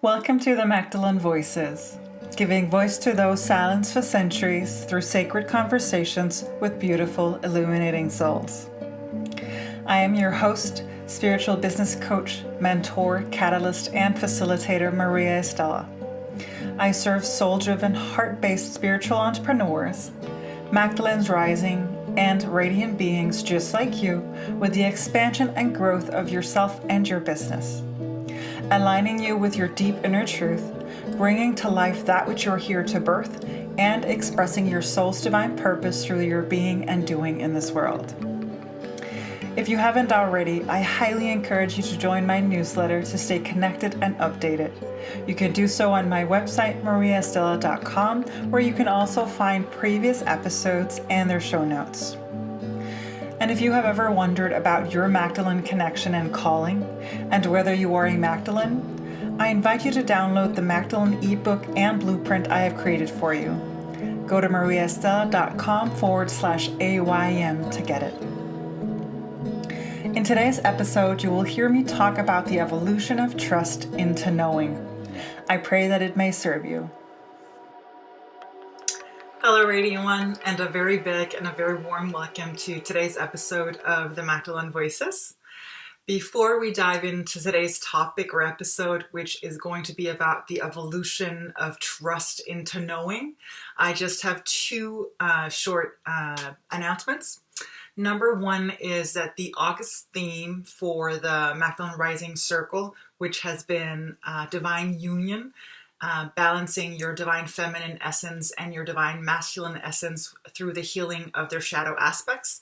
Welcome to the Magdalene Voices, giving voice to those silenced for centuries through sacred conversations with beautiful, illuminating souls. I am your host, spiritual business coach, mentor, catalyst, and facilitator, Maria Estella. I serve soul-driven, heart-based spiritual entrepreneurs, Magdalene's rising, and radiant beings just like you with the expansion and growth of yourself and your business. Aligning you with your deep inner truth, bringing to life that which you're here to birth, and expressing your soul's divine purpose through your being and doing in this world. If you haven't already, I highly encourage you to join my newsletter to stay connected and updated. You can do so on my website, mariaestella.com, where you can also find previous episodes and their show notes. And if you have ever wondered about your Magdalene connection and calling, and whether you are a Magdalene, I invite you to download the Magdalene ebook and blueprint I have created for you. Go to mariaestella.com/AYM to get it. In today's episode, you will hear me talk about the evolution of trust into knowing. I pray that it may serve you. Hello, Radiant One, and a very big and a very warm welcome to today's episode of the Magdalene Voices. Before we dive into today's topic or episode, which is going to be about the evolution of trust into knowing, I just have two short announcements. Number one is that the August theme for the Magdalene Rising Circle, which has been Divine Union, balancing your divine feminine essence and your divine masculine essence through the healing of their shadow aspects.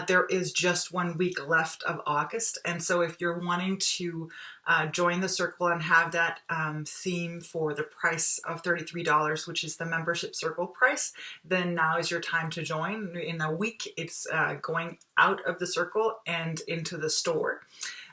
There is just 1 week left of August. And so if you're wanting to join the circle and have that theme for the price of $33, which is the membership circle price, then now is your time to join. In a week, it's going out of the circle and into the store.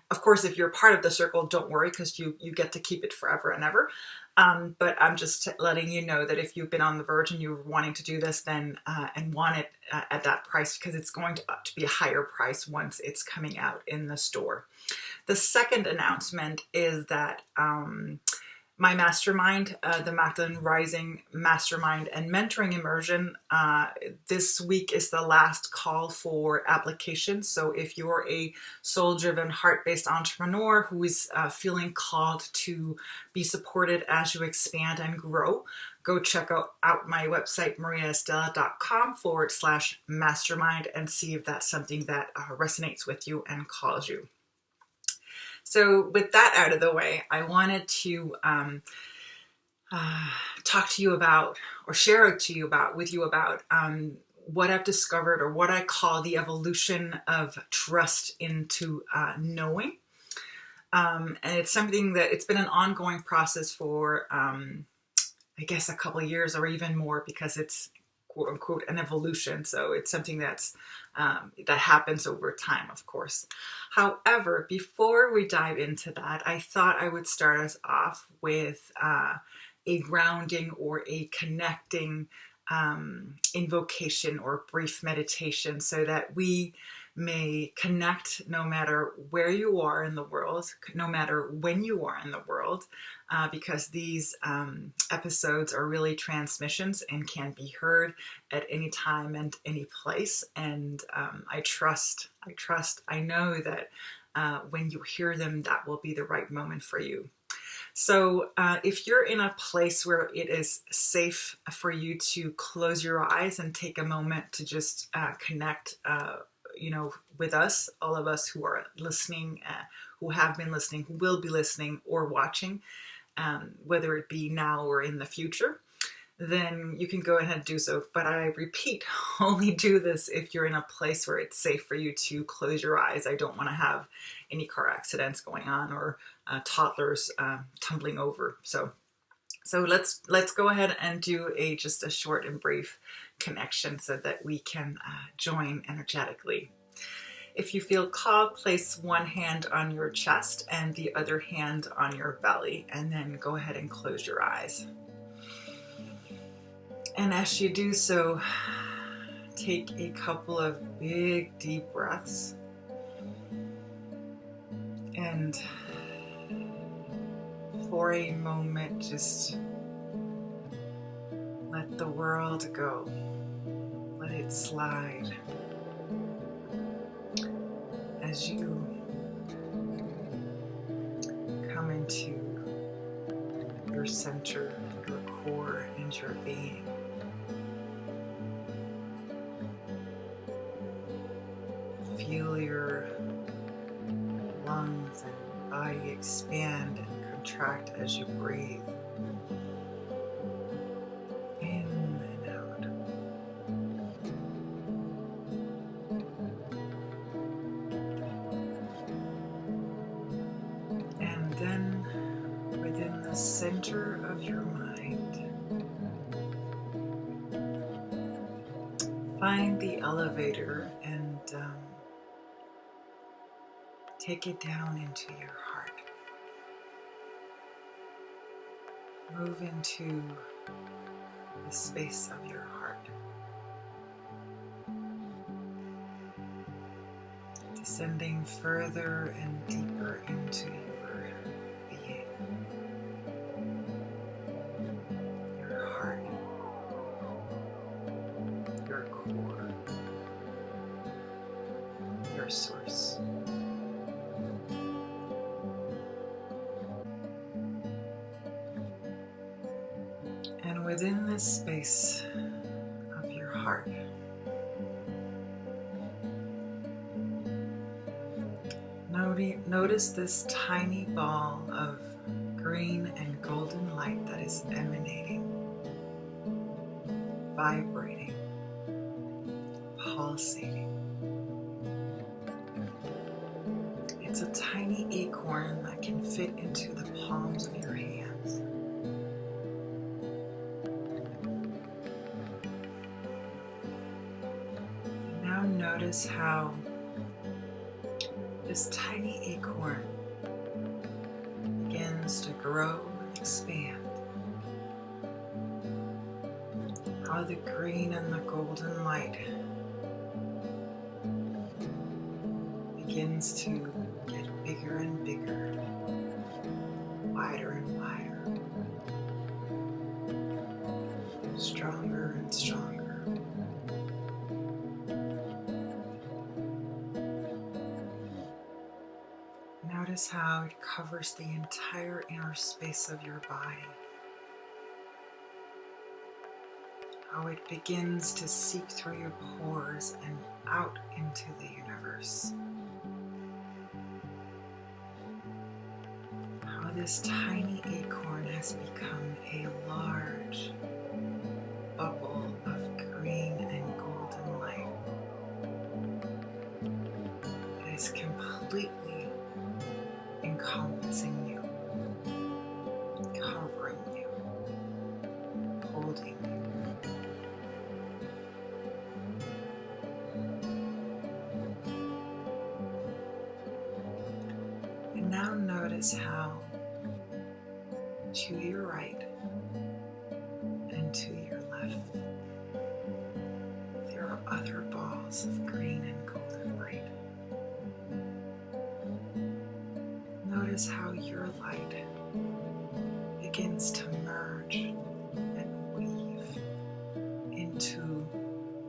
Of course, if you're part of the circle, don't worry, because you get to keep it forever and ever. But I'm just letting you know that if you've been on the verge and you're wanting to do this, then and want it at that price, because it's going to be a higher price once it's coming out in the store. The second announcement is that my mastermind, the Magdalene Rising Mastermind and Mentoring Immersion, this week is the last call for applications. So if you're a soul-driven, heart-based entrepreneur who is feeling called to be supported as you expand and grow, go check out my website, mariaestella.com/mastermind, and see if that's something that resonates with you and calls you. So with that out of the way, I wanted to talk to you about, or share with you about what I've discovered, or what I call the evolution of trust into knowing. And it's something that it's been an ongoing process for, I guess, a couple of years or even more, because it's quote unquote an evolution. So it's something that happens over time, of course. However, before we dive into that, I thought I would start us off with a grounding or a connecting invocation or brief meditation, so that we may connect no matter where you are in the world, no matter when you are in the world, because these episodes are really transmissions and can be heard at any time and any place. And I know that when you hear them, that will be the right moment for you. So if you're in a place where it is safe for you to close your eyes and take a moment to just connect, with us, all of us who are listening, who have been listening, who will be listening or watching, whether it be now or in the future, then you can go ahead and do so. But I repeat, only do this if you're in a place where it's safe for you to close your eyes. I don't want to have any car accidents going on, or toddlers tumbling over. So let's go ahead and do just a short and brief connection so that we can join energetically. If you feel called, place one hand on your chest and the other hand on your belly, and then go ahead and close your eyes. And as you do so, take a couple of big, deep breaths. And for a moment, just let the world go. Let it slide as you come into your center, your core, and your being. Feel your lungs and body expand and contract as you breathe in and out. And then within the center of your mind, find the elevator and take it down into your heart. Move into the space of your heart. Descending further and deeper into your being. Your heart. Your core. Your source. And within this space of your heart, notice this tiny ball of green and golden light that is emanating, vibrating, pulsating. It's a tiny acorn that can fit into the palms of your hands. Now notice how this tiny acorn begins to grow and expand. How the green and the golden light begins to get bigger and bigger, wider and wider, stronger and stronger. Notice how it covers the entire inner space of your body. How it begins to seep through your pores and out into the universe. How this tiny acorn has become a large bubble of green and golden light. It is completely encompassing you, covering you, holding you. And now notice how to your right and to your left there are other balls of green and golden light. Notice how your light begins to merge and weave into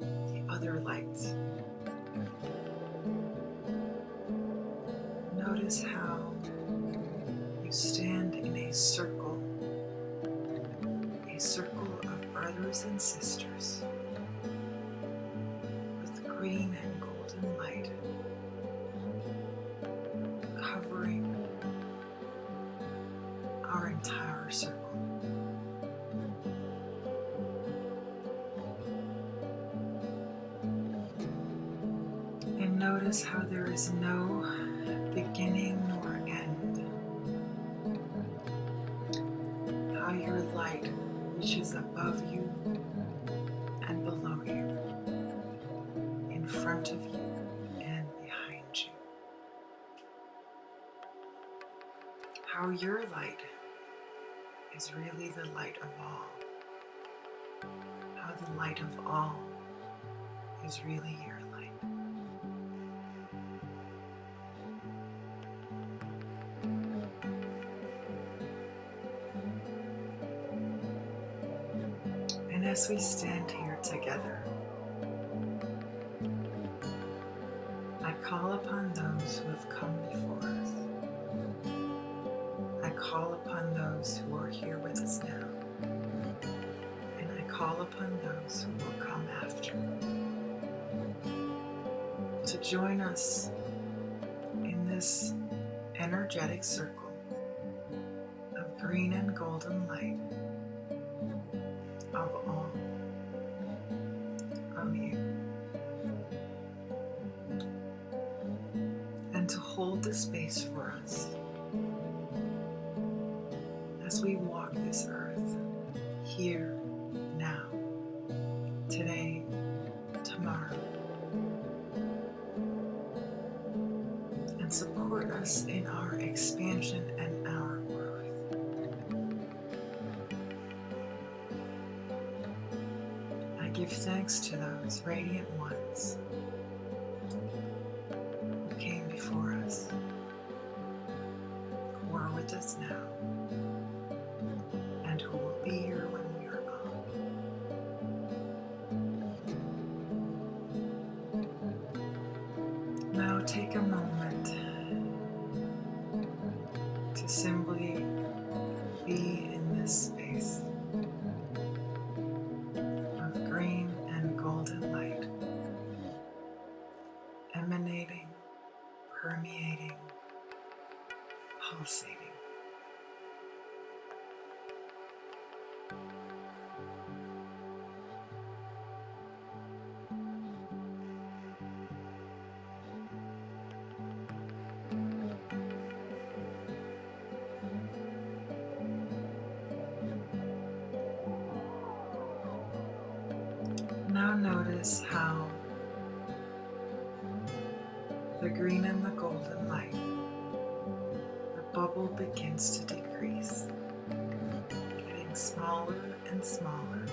the other lights. Notice how you stand in a circle of brothers and sisters with green and golden light covering our entire circle. And notice how there is no beginning nor end. How your light reaches above you and below you, in front of you and behind you. How your light is really the light of all. How the light of all is really your light. as we stand here together, I call upon those who have come before us. I call upon those who are here with us now. And I call upon those who will come after to join us in this energetic circle of green and golden light of all of you. And to hold the space for us as we walk this earth here, now, today, tomorrow, and support us in our expansion and our growth. I give thanks to those radiant ones who came before us, who are with us now, and who will be here when we are gone. Now take a moment to simply be in this space of green and golden light, emanating, permeating, pulsating. Now notice how the green and the golden light, the bubble begins to decrease, getting smaller and smaller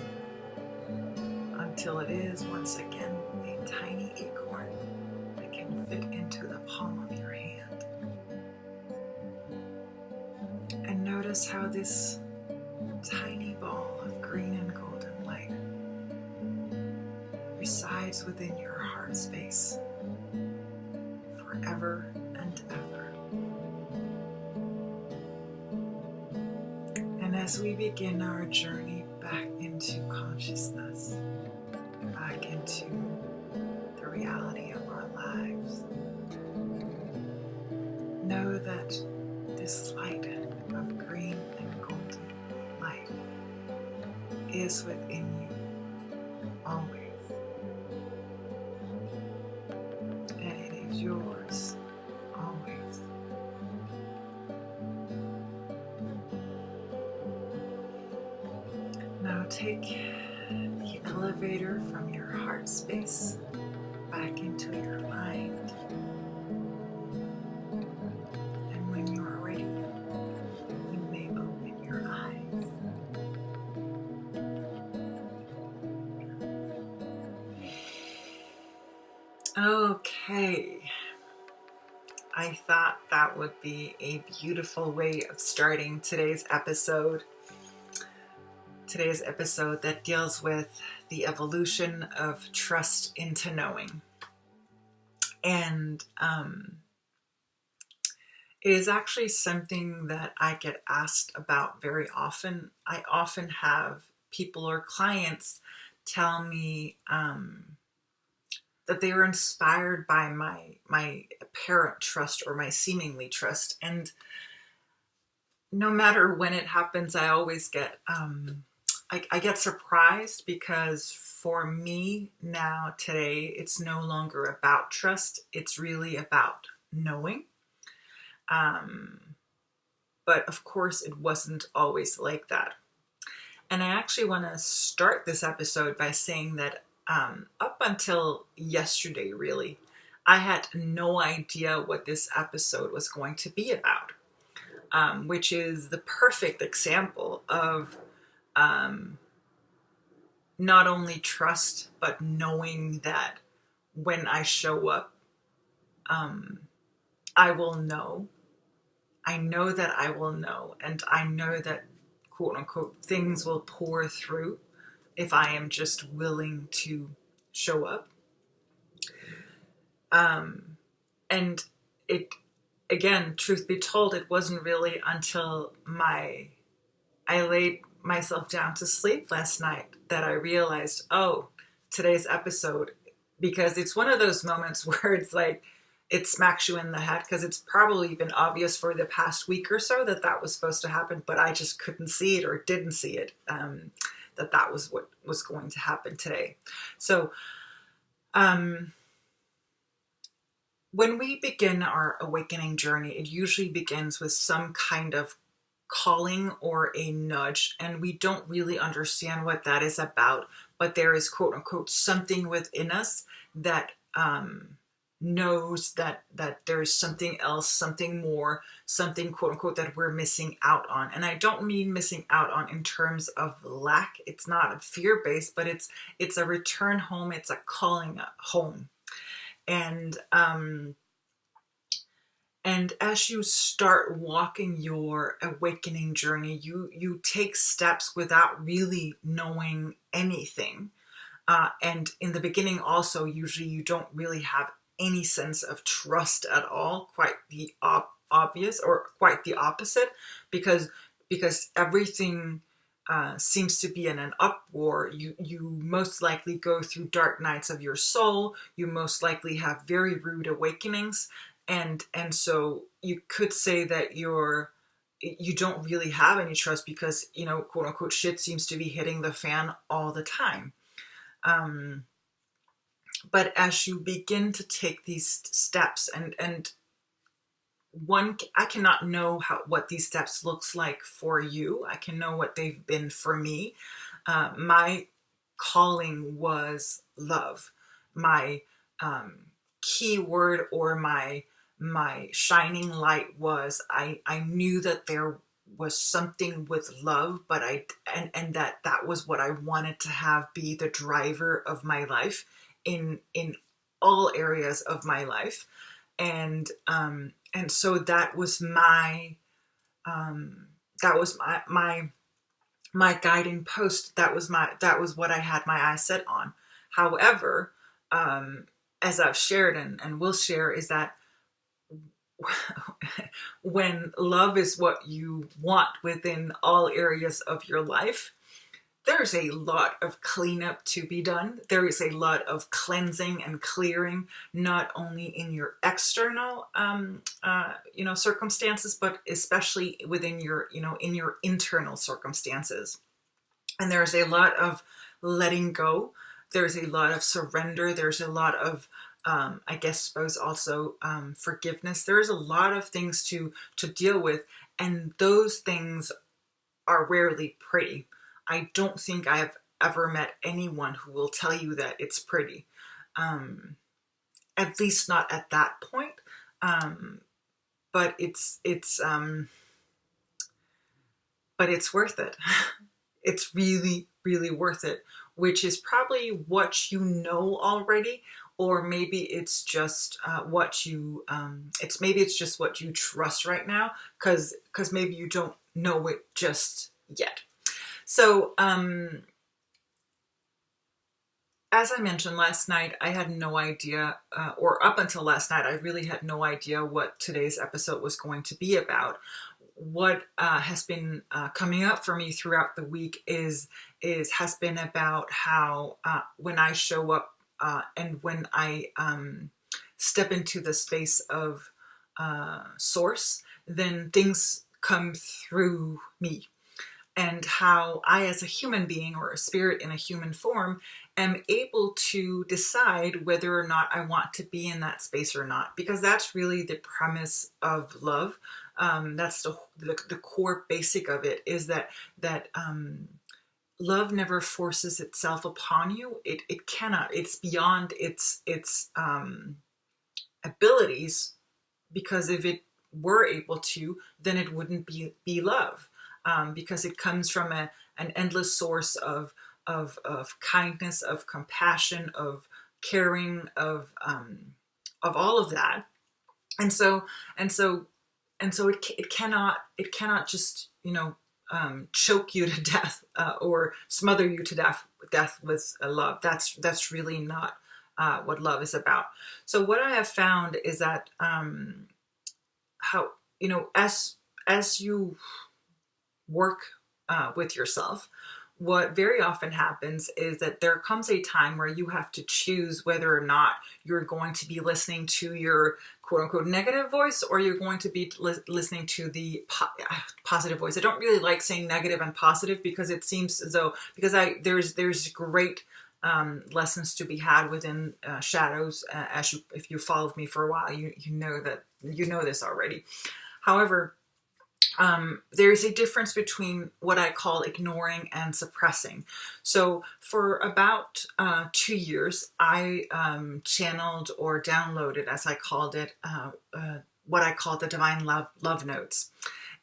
until it is once again a tiny acorn that can fit into the palm of your hand. And notice how this tiny ball of green and golden light resides within your heart space forever and ever. And as we begin our journey back into consciousness, back into the reality of our lives, know that this light of green and golden light is within you always. And it is yours always. Now take the elevator from your heart space back into your mind. And when you are ready, you may open your eyes. Okay. I thought that would be a beautiful way of starting today's episode. Today's episode that deals with the evolution of trust into knowing. And it is actually something that I get asked about very often. I often have people or clients tell me that they were inspired by my apparent trust or my seemingly trust. And no matter when it happens, I always get I get surprised, because for me now today, it's no longer about trust. It's really about knowing. But of course, it wasn't always like that. And I actually want to start this episode by saying that up until yesterday, really, I had no idea what this episode was going to be about, which is the perfect example of not only trust, but knowing that when I show up, I will know. I know that I will know, and I know that, quote unquote, things will pour through if I am just willing to show up. And it, again, truth be told, it wasn't really until I laid myself down to sleep last night that I realized, oh, today's episode, because it's one of those moments where it's like, it smacks you in the head, because it's probably been obvious for the past week or so that that was supposed to happen, but I just couldn't see it or didn't see it, that was what was going to happen today. So, when we begin our awakening journey, it usually begins with some kind of calling or a nudge, and we don't really understand what that is about, but there is, quote unquote, something within us that knows that there's something else, something more, something, quote unquote, that we're missing out on. And I don't mean missing out on in terms of lack. It's not fear-based, but it's a return home. It's a calling home. And as you start walking your awakening journey, you take steps without really knowing anything. And in the beginning also, usually you don't really have any sense of trust at all, quite the obvious, or quite the opposite, because everything seems to be in an uproar. You most likely go through dark nights of your soul. You most likely have very rude awakenings, and so you could say that you don't really have any trust, because, you know, quote unquote, shit seems to be hitting the fan all the time. But as you begin to take these steps, and I cannot know what these steps looks like for you. I can know what they've been for me. My calling was love. My key word, or my shining light, was I knew that there was something with love, but and that was what I wanted to have be the driver of my life in all areas of my life. And so that was my guiding post. That was what I had my eyes set on. However, as I've shared and will share, is that when love is what you want within all areas of your life, there's a lot of cleanup to be done. There is a lot of cleansing and clearing, not only in your external, circumstances, but especially within your, in your internal circumstances. And there's a lot of letting go. There's a lot of surrender. There's a lot of, also forgiveness. There's a lot of things to deal with, and those things are rarely pretty. I don't think I have ever met anyone who will tell you that it's pretty, at least not at that point. But it's worth it. It's really, really worth it, which is probably what you know already, or maybe it's just what you trust right now, because maybe you don't know it just yet. So, as I mentioned last night, I had no idea, or up until last night, I really had no idea what today's episode was going to be about. What has been coming up for me throughout the week has been about how when I show up and when I step into the space of source, then things come through me. And how I, as a human being, or a spirit in a human form, am able to decide whether or not I want to be in that space or not. Because that's really the premise of love. That's the core basic of it, is that love never forces itself upon you. It cannot. It's beyond its abilities, because if it were able to, then it wouldn't be love. Because it comes from an endless source of kindness, of compassion, of caring, of all of that, and so it cannot just choke you to death or smother you to death with love. That's really not what love is about. So what I have found is that how, as you work with yourself, what very often happens is that there comes a time where you have to choose whether or not you're going to be listening to your quote unquote negative voice, or you're going to be listening to the positive voice. I don't really like saying negative and positive because it seems as though, because there's great lessons to be had within shadows. If you followed me for a while, you know this already. However, there's a difference between what I call ignoring and suppressing. So for about 2 years, I channeled or downloaded, as I called it, what I call the divine love notes.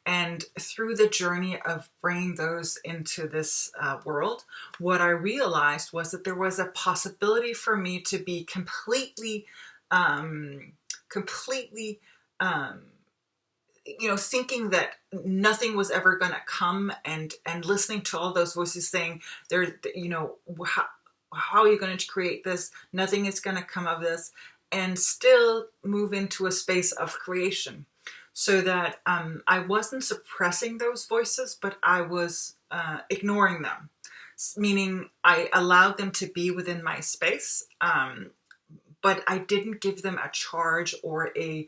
And through the journey of bringing those into this world, what I realized was that there was a possibility for me to be completely thinking that nothing was ever going to come, and listening to all those voices saying, how are you going to create this? Nothing is going to come of this, and still move into a space of creation. So that I wasn't suppressing those voices, but I was ignoring them, meaning I allowed them to be within my space, but I didn't give them a charge or a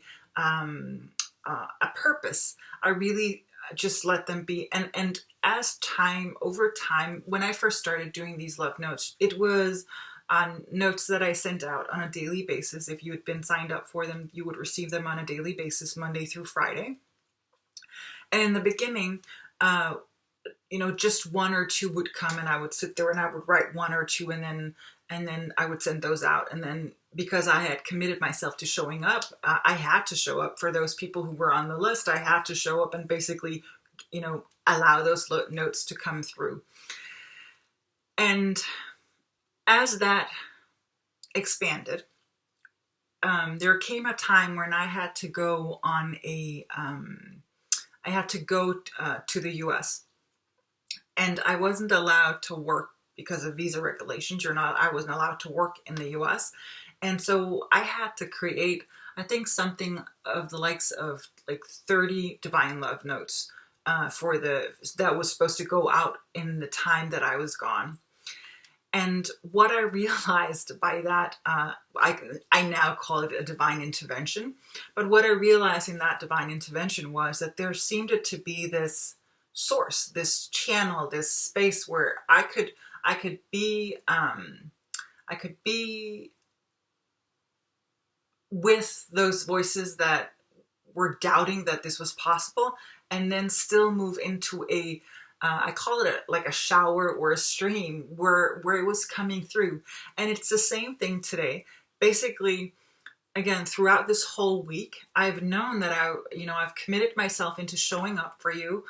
purpose. I really just let them be. And as over time, when I first started doing these love notes, it was on notes that I sent out on a daily basis. If you had been signed up for them, you would receive them on a daily basis, Monday through Friday. And in the beginning, just one or two would come, and I would sit there and I would write one or two, and then I would send those out. And then because I had committed myself to showing up, I had to show up for those people who were on the list. I had to show up and basically, allow those notes to come through. And as that expanded, there came a time when I had to go on to the U.S. and I wasn't allowed to work because of visa regulations. I wasn't allowed to work in the U.S. And so I had to create, I think, something of the likes of like 30 divine love notes that was supposed to go out in the time that I was gone. And what I realized by that, I now call it a divine intervention. But what I realized in that divine intervention was that there seemed to be this source, this channel, this space where I could be with those voices that were doubting that this was possible, and then still move into I call it like a shower or a stream where it was coming through. And it's the same thing today. Basically, again, throughout this whole week, I've known that I've committed myself into showing up for you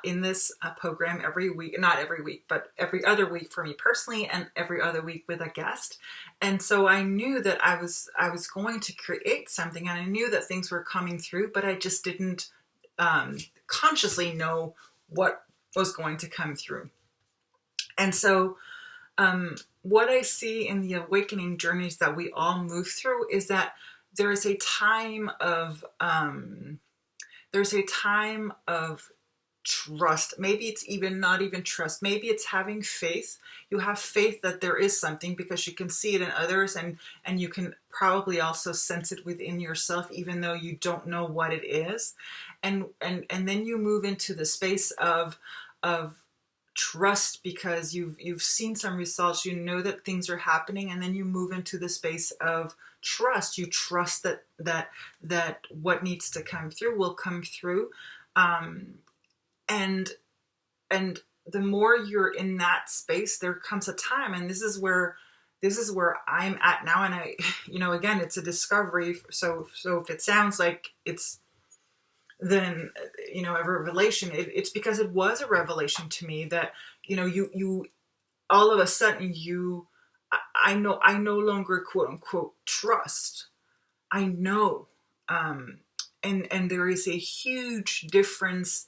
in this program every week, not every week, but every other week for me personally, and every other week with a guest. And so I knew that I was going to create something, and I knew that things were coming through, but I just didn't consciously know what was going to come through. And so what I see in the awakening journeys that we all move through is that there is a time of trust. Maybe it's not even trust. Maybe it's having faith. You have faith that there is something because you can see it in others, and you can probably also sense it within yourself, even though you don't know what it is. And then you move into the space of trust because you've seen some results. You know that things are happening, and then you move into the space of trust. You trust that what needs to come through will come through. And the more you're in that space, there comes a time, and this is where I'm at now. And I, again, it's a discovery. So if it sounds like it's then, a revelation, it's because it was a revelation to me that, you all of a sudden I no longer quote unquote trust. I know, and there is a huge difference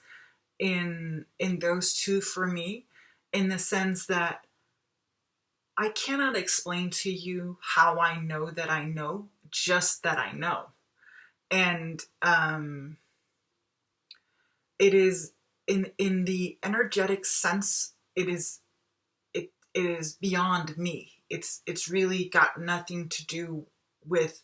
in those two for me, in the sense that I cannot explain to you how I know that I know, just that I know. And it is in the energetic sense, it is beyond me. It's really got nothing to do with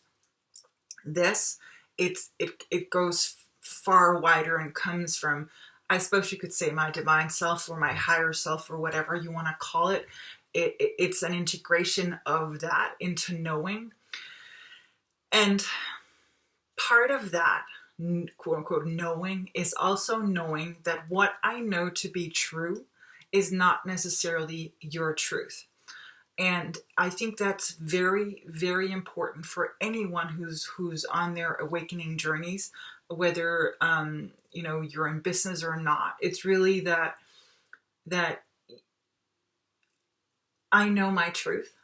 this. It goes far wider and comes from, I suppose you could say, my divine self or my higher self or whatever you want to call it. It's an integration of that into knowing. And part of that, quote unquote, knowing is also knowing that what I know to be true is not necessarily your truth. And I think that's very, very important for anyone who's on their awakening journeys, whether you're in business or not. It's really that I know my truth.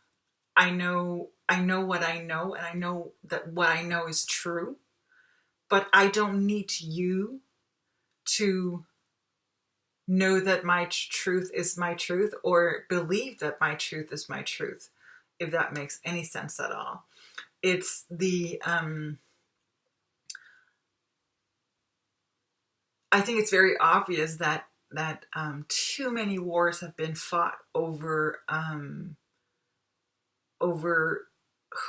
I know what I know, and I know that what I know is true. But I don't need you to know that my truth is my truth, or believe that my truth is my truth, if that makes any sense at all. It's the I think it's very obvious that too many wars have been fought over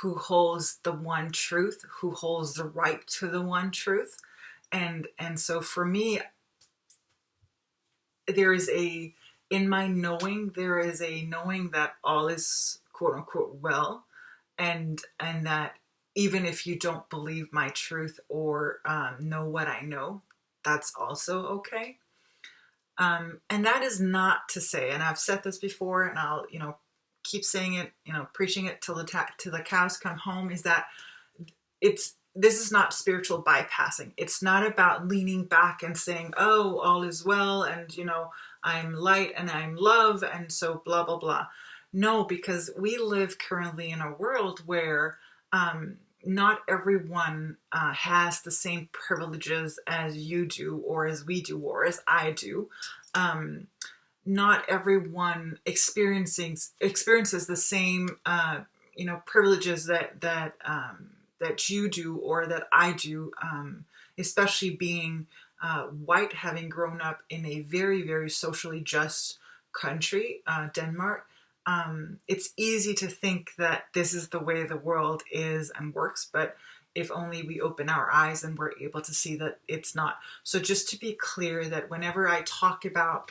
who holds the one truth, who holds the right to the one truth. And so for me, there is in my knowing, there is a knowing that all is quote unquote well, and that even if you don't believe my truth or know what I know, that's also okay. And that is not to say, and I've said this before, and I'll keep saying it, preaching it till the cows come home, is that this is not spiritual bypassing. It's not about leaning back and saying, oh, all is well, and I'm light and I'm love, and so blah blah blah. No, because we live currently in a world where not everyone has the same privileges as you do, or as we do, or as I do. Not everyone experiences the same privileges that you do or that I do, especially being white, having grown up in a very, very socially just country, Denmark. It's easy to think that this is the way the world is and works, but if only we open our eyes and we're able to see that it's not. So just to be clear, that whenever I talk about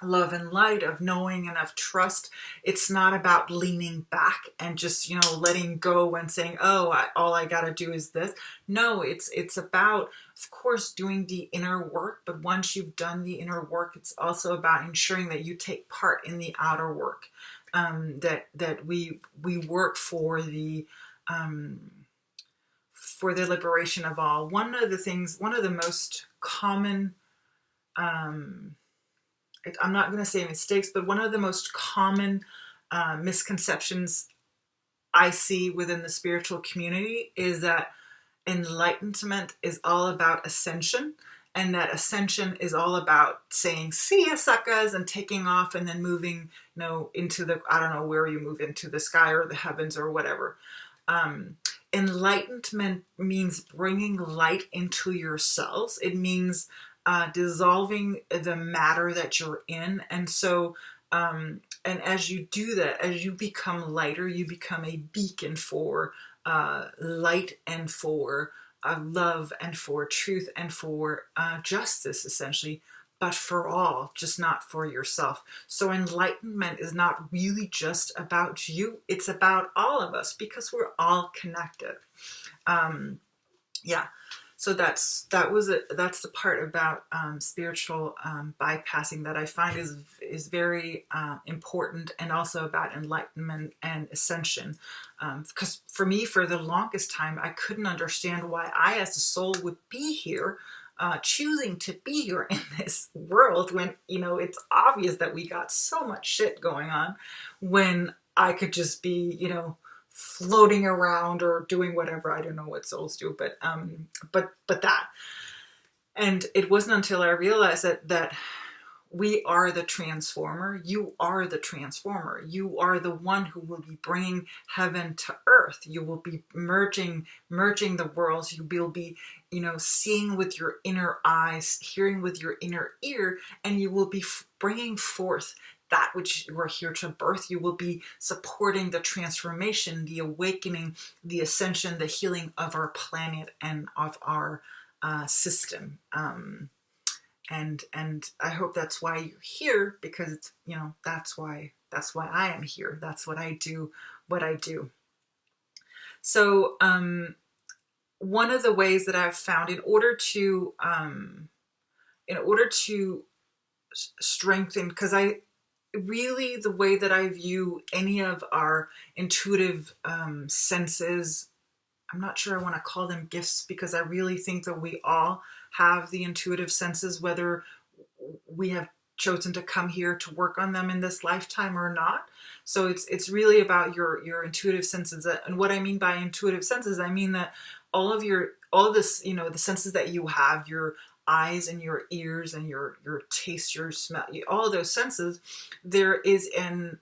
love and light, of knowing and of trust, it's not about leaning back and just letting go and saying, oh, all I gotta do is this. No, it's about, of course, doing the inner work, but once you've done the inner work, it's also about ensuring that you take part in the outer work, that we work for the liberation of all. One of the most common, I'm not going to say mistakes, but one of the most common misconceptions I see within the spiritual community is that enlightenment is all about ascension, and that ascension is all about saying, see ya, suckers, and taking off and then moving, into the, I don't know where you move, into the sky or the heavens or whatever. Enlightenment means bringing light into yourselves. It means dissolving the matter that you're in. And so, and as you do that, as you become lighter, you become a beacon for light, and for love, and for truth, and for justice, essentially, but for all, just not for yourself. So enlightenment is not really just about you. It's about all of us, because we're all connected. Yeah. So that's the part about spiritual bypassing that I find is very important, and also about enlightenment and ascension. Because for me, for the longest time, I couldn't understand why I, as a soul, would be here, choosing to be here in this world, when it's obvious that we got so much shit going on, when I could just be floating around or doing whatever. I don't know what souls do, but that. And it wasn't until I realized that we are the transformer. You are the transformer. You are the one who will be bringing heaven to earth. You will be merging the worlds. You will be, seeing with your inner eyes, hearing with your inner ear, and you will be bringing forth that which you are here to birth. You will be supporting the transformation, the awakening, the ascension, the healing of our planet and of our system. And I hope that's why you're here, because that's why I am here. That's what I do. So one of the ways that I've found in order to strengthen, because the way that I view any of our intuitive senses, I'm not sure I want to call them gifts, because I really think that we all have the intuitive senses, whether we have chosen to come here to work on them in this lifetime or not. So it's really about your intuitive senses. And what I mean by intuitive senses, I mean that all of this, the senses that you have, your eyes and your ears and your taste, your smell, all of those senses, there is an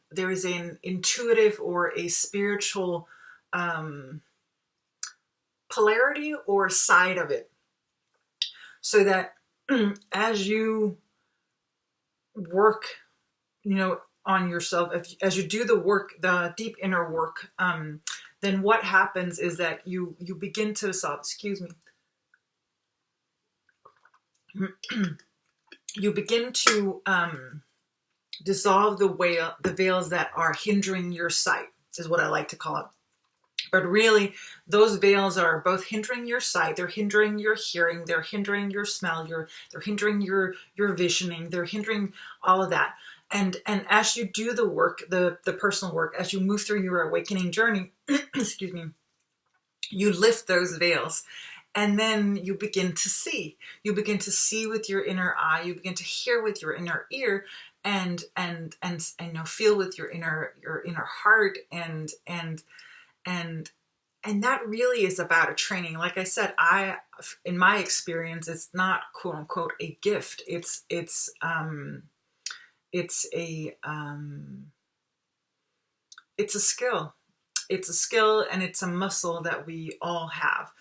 intuitive or a spiritual polarity or side of it, so that as you work, on yourself, as you do the work, the deep inner work, then what happens is that you begin to you begin to dissolve the veils that are hindering your sight, is what I like to call it. But really, those veils are both hindering your sight, they're hindering your hearing, they're hindering your smell, they're hindering your visioning, they're hindering all of that. And as you do the work, the personal work, as you move through your awakening journey, excuse me, you lift those veils. And then you begin to see. You begin to see with your inner eye. You begin to hear with your inner ear, and feel with your inner heart, and that really is about a training. Like I said, in my experience, it's not quote unquote a gift. It's a skill. It's a skill, and it's a muscle that we all have.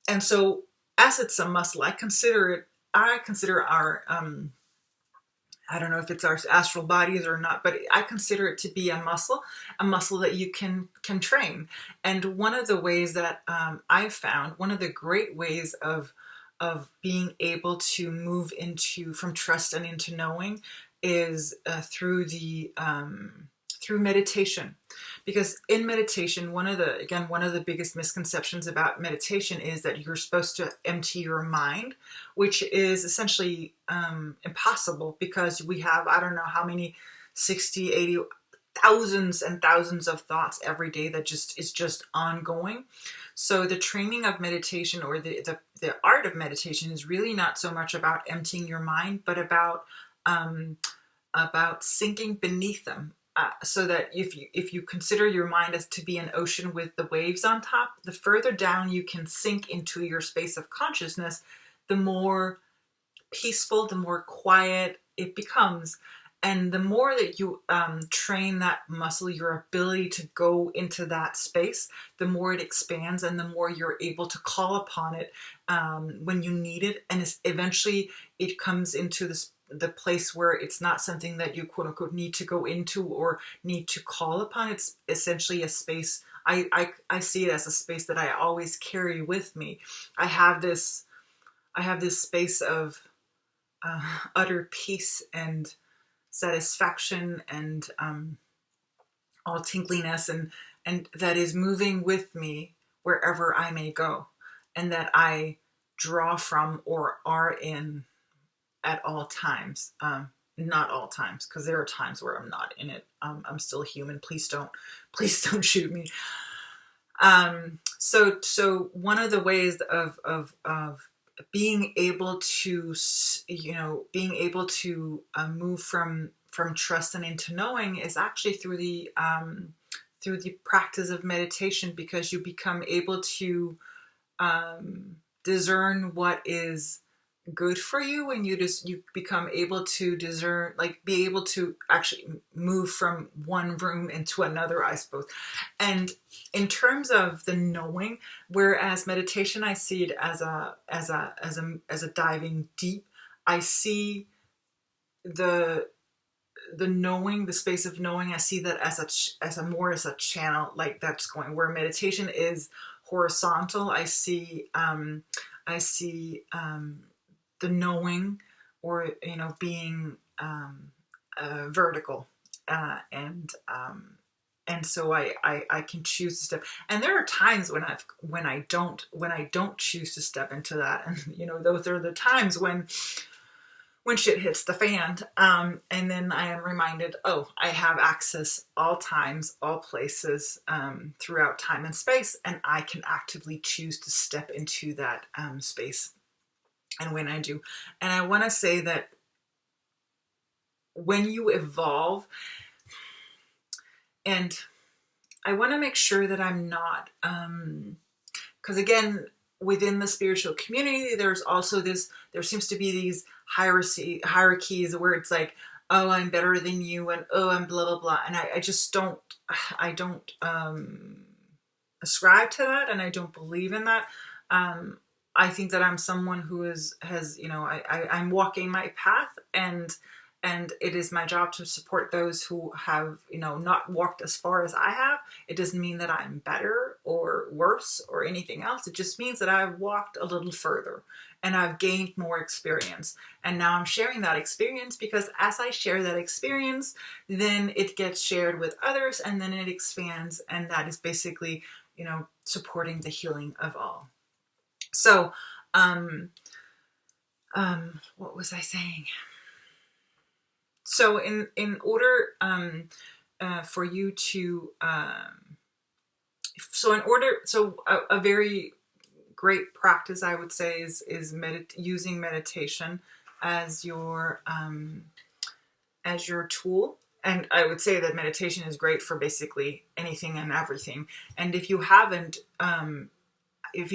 And so, as it's a muscle, I consider our I don't know if it's our astral bodies or not, but I consider it to be a muscle that you can train. And one of the ways that I've found, one of the great ways of being able to move from trust and into knowing, is through meditation. Because in meditation, one of the biggest misconceptions about meditation is that you're supposed to empty your mind, which is essentially impossible, because we have, I don't know how many, 60, 80, thousands and thousands of thoughts every day that is just ongoing. So the training of meditation, or the art of meditation, is really not so much about emptying your mind, but about sinking beneath them. So that if you consider your mind as to be an ocean with the waves on top, the further down you can sink into your space of consciousness, the more peaceful, the more quiet it becomes. And the more that you train that muscle, your ability to go into that space, the more it expands, and the more you're able to call upon it when you need it. And eventually it comes into the place where it's not something that you quote unquote need to go into or need to call upon. It's essentially a space. I see it as a space that I always carry with me. I have this space of utter peace and satisfaction and all tinkliness, and that is moving with me wherever I may go, and that I draw from or are in at all times. Not all times, because there are times where I'm not in it. I'm still human. Please don't shoot me. So one of the ways of being able to move from trust and into knowing is actually through the practice of meditation, because you become able to discern what is good for you when you become able to discern, like be able to actually move from one room into another, I suppose. And in terms of the knowing, whereas meditation, I see it as a diving deep. I see the knowing, the space of knowing, I see that as a more as a channel, like that's going where meditation is horizontal. I see the knowing, or being vertical, and so I can choose to step. And there are times when I don't choose to step into that, and those are the times when shit hits the fan, and then I am reminded, oh, I have access all times, all places, throughout time and space, and I can actively choose to step into that space. And when I do, and I want to say that when you evolve, and I want to make sure that I'm not, because again, within the spiritual community, there seems to be these hierarchies where it's like, oh, I'm better than you, and oh, I'm blah, blah, blah. And I just don't, ascribe to that, and I don't believe in that. I think that I'm someone who I'm walking my path, and it is my job to support those who have, not walked as far as I have. It doesn't mean that I'm better or worse or anything else. It just means that I've walked a little further and I've gained more experience. And now I'm sharing that experience, because as I share that experience, then it gets shared with others, and then it expands. And that is basically, supporting the healing of all. So, what was I saying? So in order for you to a very great practice, I would say, is using meditation as your tool. And I would say that meditation is great for basically anything and everything. And if you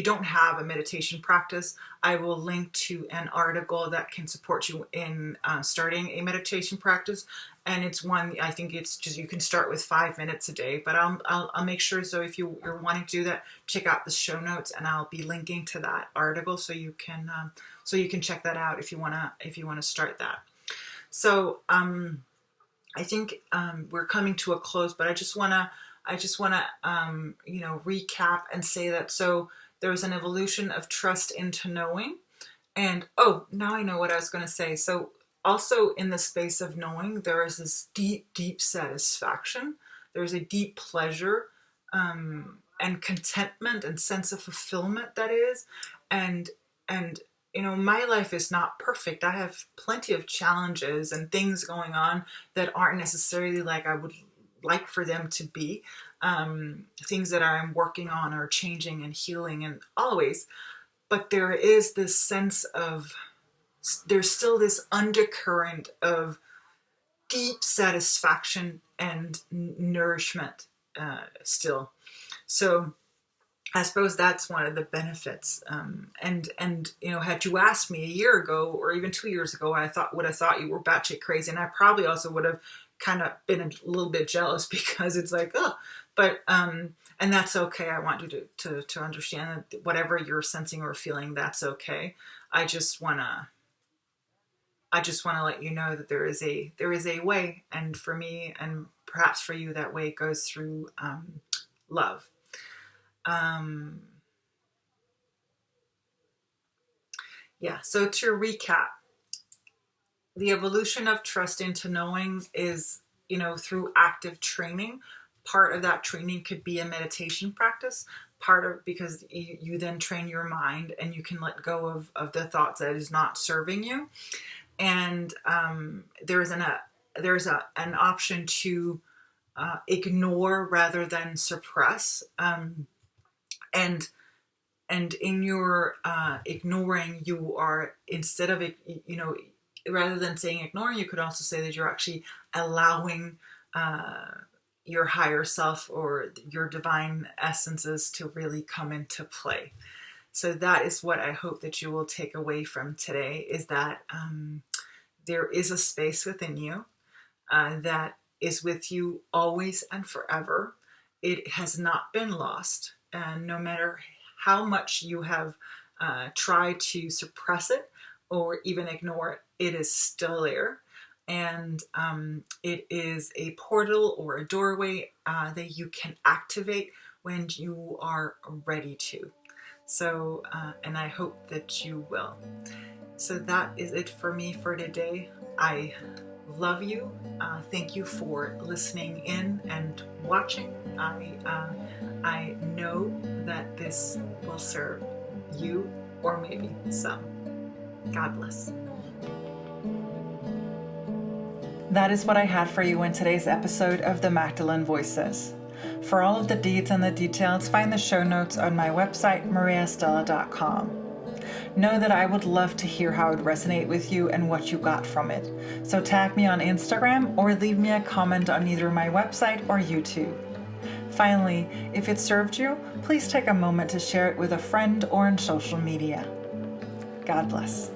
don't have a meditation practice, I will link to an article that can support you in starting a meditation practice. And it's one, I think it's just, you can start with 5 minutes a day, but I'll make sure. So if you're wanting to do that, check out the show notes, and I'll be linking to that article so you can check that out if you want to start that. So I think we're coming to a close, but I just want to recap and say that, so there's an evolution of trust into knowing. And now I know what I was going to say. So also in the space of knowing, there is this deep, deep satisfaction. There's a deep pleasure, and contentment and sense of fulfillment that is. And my life is not perfect. I have plenty of challenges and things going on that aren't necessarily like I would like for them to be. Things that I'm working on or changing and healing, and always. But there is this sense of, there's still this undercurrent of deep satisfaction and nourishment still. So I suppose that's one of the benefits. And had you asked me a year ago or even 2 years ago, I would have thought you were batshit crazy, and I probably also would have kind of been a little bit jealous, because it's like, but and that's okay. I want you to understand that whatever you're sensing or feeling, that's okay. I just wanna let you know that there is a way, and for me, and perhaps for you, that way goes through love. So to recap, the evolution of trust into knowing is, through active training. Part of that training could be a meditation practice, because you then train your mind, and you can let go of the thoughts that is not serving you. And there's an option to ignore rather than suppress. And in your ignoring, you are, instead of rather than saying ignoring, you could also say that you're actually allowing your higher self or your divine essences to really come into play. So that is what I hope that you will take away from today, is that there is a space within you that is with you always and forever. It has not been lost. And no matter how much you have tried to suppress it or even ignore it, it is still there. And it is a portal or a doorway that you can activate when you are ready to. So, and I hope that you will. So that is it for me for today. I love you. Thank you for listening in and watching. I know that this will serve you or maybe some. God bless. That is what I had for you in today's episode of the Magdalene Voices. For all of the deeds and the details, find the show notes on my website, mariastella.com. Know that I would love to hear how it resonated with you and what you got from it. So tag me on Instagram or leave me a comment on either my website or YouTube. Finally, if it served you, please take a moment to share it with a friend or on social media. God bless.